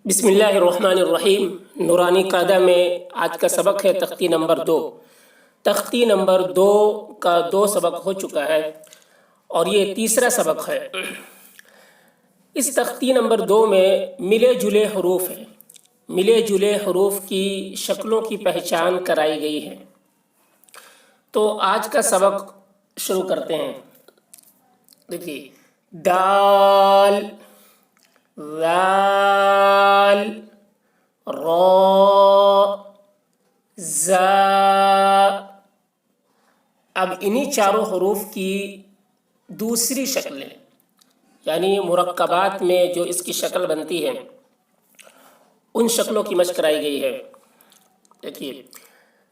بسم اللہ الرحمن الرحیم۔ نورانی قاعدہ میں آج کا سبق ہے تختی نمبر 2۔ تختی نمبر 2 کا 2 سبق ہو چکا ہے اور یہ تیسرا سبق ہے۔ اس تختی نمبر 2 میں ملے جلے حروف ہیں۔ ملے جلے حروف کی شکلوں کی پہچان کرائی گئی ہے۔ تو آج کا سبق شروع کرتے ہیں۔ دیکھیے، دال، ذال، را، زا۔ اب انہی چاروں حروف کی دوسری شکلیں، یعنی مرکبات میں جو اس کی شکل بنتی ہے، ان شکلوں کی مشق کرائی گئی ہے۔ دیکھیے،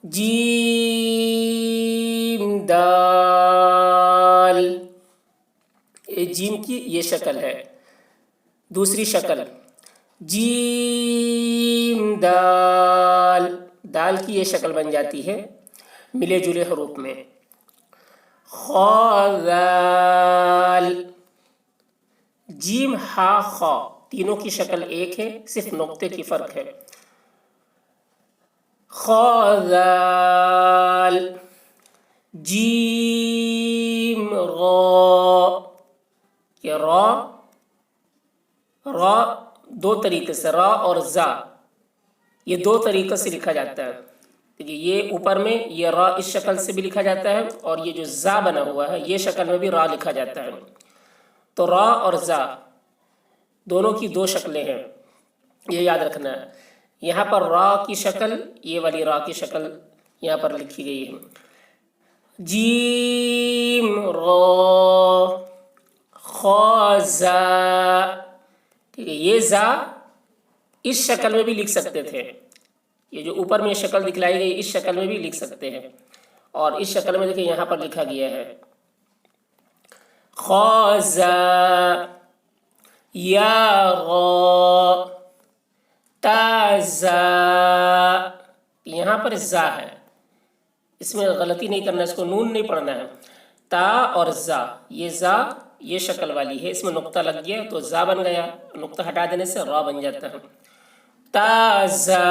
جیم دال، جیم کی یہ شکل ہے۔ دوسری شکل جیم دال، دال کی یہ شکل بن جاتی ہے ملے جلے حروف میں۔ خا ذال، جیم ہا خا، تینوں کی شکل ایک ہے، صرف نقطے کی فرق ہے۔ خا ذال، جیم را، یہ را دو طریقے سے، را اور زا، یہ دو طریقے سے لکھا جاتا ہے۔ یہ اوپر میں یہ را اس شکل سے بھی لکھا جاتا ہے، اور یہ جو زا بنا ہوا ہے یہ شکل میں بھی را لکھا جاتا ہے۔ تو را اور زا دونوں کی دو شکلیں ہیں، یہ یاد رکھنا ہے۔ یہاں پر را کی شکل، یہ والی را کی شکل یہاں پر لکھی گئی ہے۔ جیم را خا زا، ٹھیک ہے، یہ زا اس شکل میں بھی لکھ سکتے تھے، یہ جو اوپر میں شکل دکھلائی گئی اس شکل میں بھی لکھ سکتے ہیں، اور اس شکل میں دیکھیں یہاں پر لکھا گیا ہے خا زا یا را تا زا، یہاں پر زا ہے، اس میں غلطی نہیں کرنا، اس کو نون نہیں پڑھنا ہے۔ تا اور زا، یہ زا یہ شکل والی ہے، اس میں نقطہ لگ گیا تو زا بن گیا، نقطہ ہٹا دینے سے را بن جاتا ہے۔ تا زا،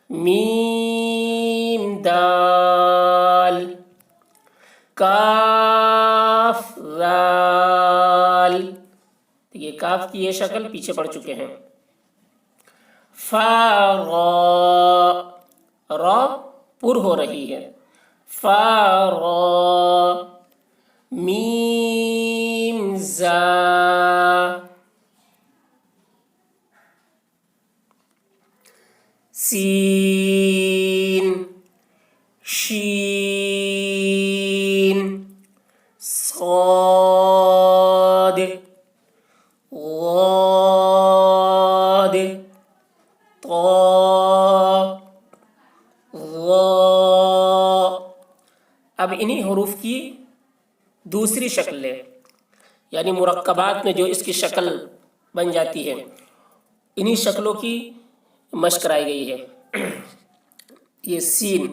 میم دال، کاف ذال، یہ کاف کی یہ شکل پیچھے پڑ چکے ہیں۔ فا را، را پر ہو رہی ہے، فا را، میم زا، سین، شین، صاد، غاد، طا، ظا۔ اب انہی حروف کی دوسری شکلیں، یعنی مرکبات میں جو اس کی شکل بن جاتی ہے، انہی شکلوں کی مشق کرائی گئی ہے۔ یہ سین،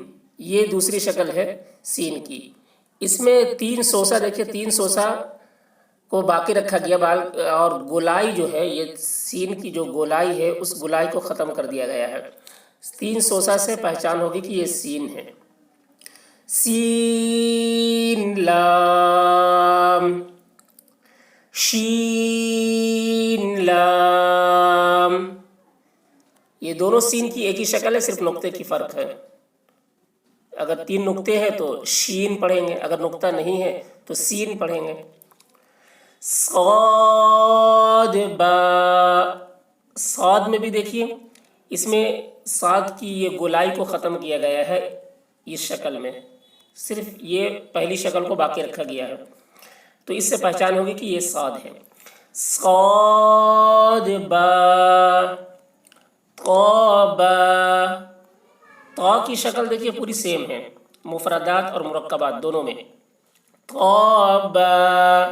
یہ دوسری شکل ہے سین کی، اس میں 3 سوسا، دیکھیں 3 سوسا کو باقی رکھا گیا، اور گولائی جو ہے، یہ سین کی جو گولائی ہے اس گولائی کو ختم کر دیا گیا ہے۔ 3 سوسا سے پہچان ہوگی کہ یہ سین ہے۔ سین لام، شین لام، یہ دونوں سین کی ایک ہی شکل ہے، صرف نقطے کی فرق ہے۔ اگر 3 نقطے ہیں تو شین پڑھیں گے، اگر نقطہ نہیں ہے تو سین پڑھیں گے۔ صاد با، صاد میں بھی دیکھیے، اس میں صاد کی یہ گولائی کو ختم کیا گیا ہے اس شکل میں، صرف یہ پہلی شکل کو باقی رکھا گیا ہے، تو اس سے پہچان ہوگی کہ یہ صاد ہے۔ صاد با، طا با، طا کی شکل دیکھیے پوری سیم ہے، مفردات اور مرکبات دونوں میں۔ طا با،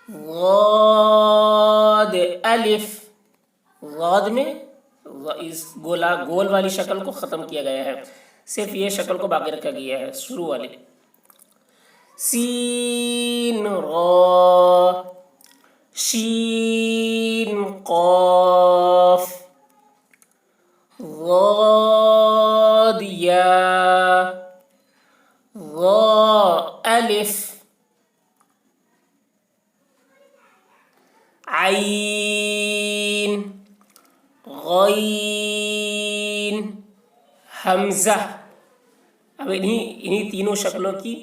غاد الف، غاد میں اس گول والی شکل کو ختم کیا گیا ہے، صرف یہ شکل کو باقی رکھا گیا ہے شروع والی۔ سین را، شین قاف ضاد یا ظا الف عین غین حمزہ. اب انہی تینوں شکلوں کی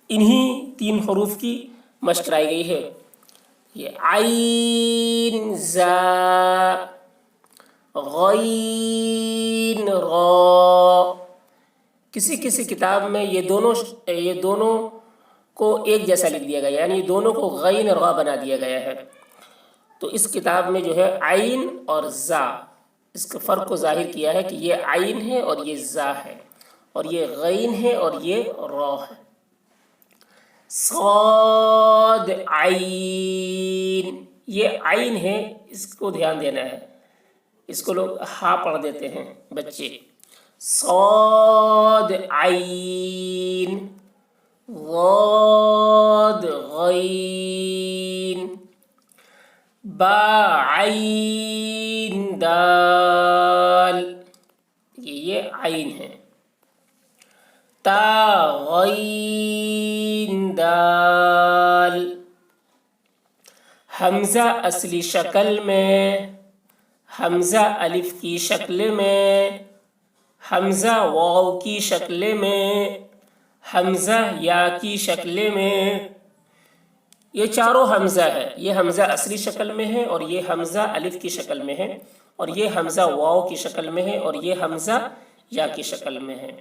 انہی تین حروف کی مشق کرائی گئی ہے. یہ عین زا غین را. کسی کسی کتاب میں یہ دونوں کو ایک جیسا لکھ دیا گیا، یعنی دونوں کو غین را بنا دیا گیا ہے. تو اس کتاب میں جو ہے عین اور زا، اس کے فرق کو ظاہر کیا ہے کہ یہ عین ہے اور یہ زا ہے، اور یہ غین ہے اور یہ را ہے. صاد عین، یہ عین ہے، اس کو دھیان دینا ہے، اس کو لوگ ہا پڑھ دیتے ہیں بچے. صاد عین ضاد غین با عین دال. یہ عین ہے. تا غین دال. حمزہ اصلی شکل میں، حمزہ الف کی شکل میں، حمزہ واو کی شکل میں، حمزہ یا کی شکل میں. یہ چاروں حمزہ ہے. یہ حمزہ اصلی شکل میں ہے، اور یہ حمزہ الف کی شکل میں ہے، اور یہ حمزہ واو کی شکل میں ہے، اور یہ حمزہ یا کی شکل میں ہے.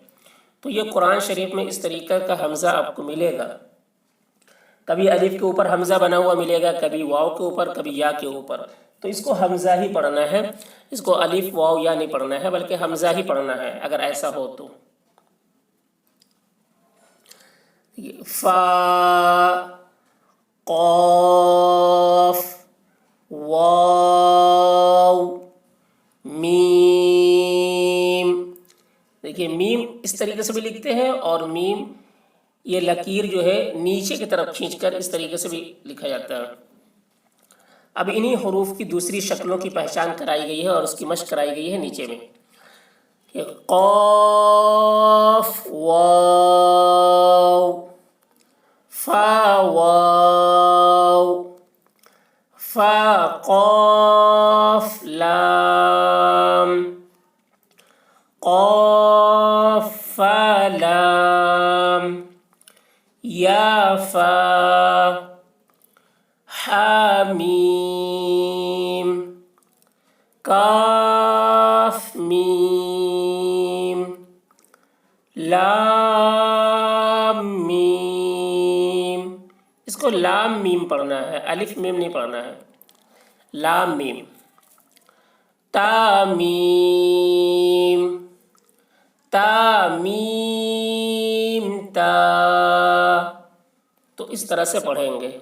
تو یہ قرآن شریف میں اس طریقے کا حمزہ آپ کو ملے گا. کبھی الف کے اوپر حمزہ بنا ہوا ملے گا، کبھی واو کے اوپر، کبھی یا کے اوپر. تو اس کو حمزہ ہی پڑھنا ہے، اس کو الف واو یا نہیں پڑھنا ہے، بلکہ حمزہ ہی پڑھنا ہے اگر ایسا ہو تو. فا قاف واو میم. دیکھیے میم اس طریقے سے بھی لکھتے ہیں، اور میم یہ لکیر جو ہے نیچے کی طرف کھینچ کر اس طریقے سے بھی لکھا جاتا ہے. اب انہی حروف کی دوسری شکلوں کی پہچان کرائی گئی ہے اور اس کی مشق کرائی گئی ہے نیچے میں. قاف واو فا واو فا قاف لام قاف فا لام یا فا حامیم کاف میم لام میم. اس کو لام میم پڑھنا ہے، الف میم نہیں پڑھنا ہے. لام میم. تا میم تا میم تا. تو اس طرح سے پڑھیں گے.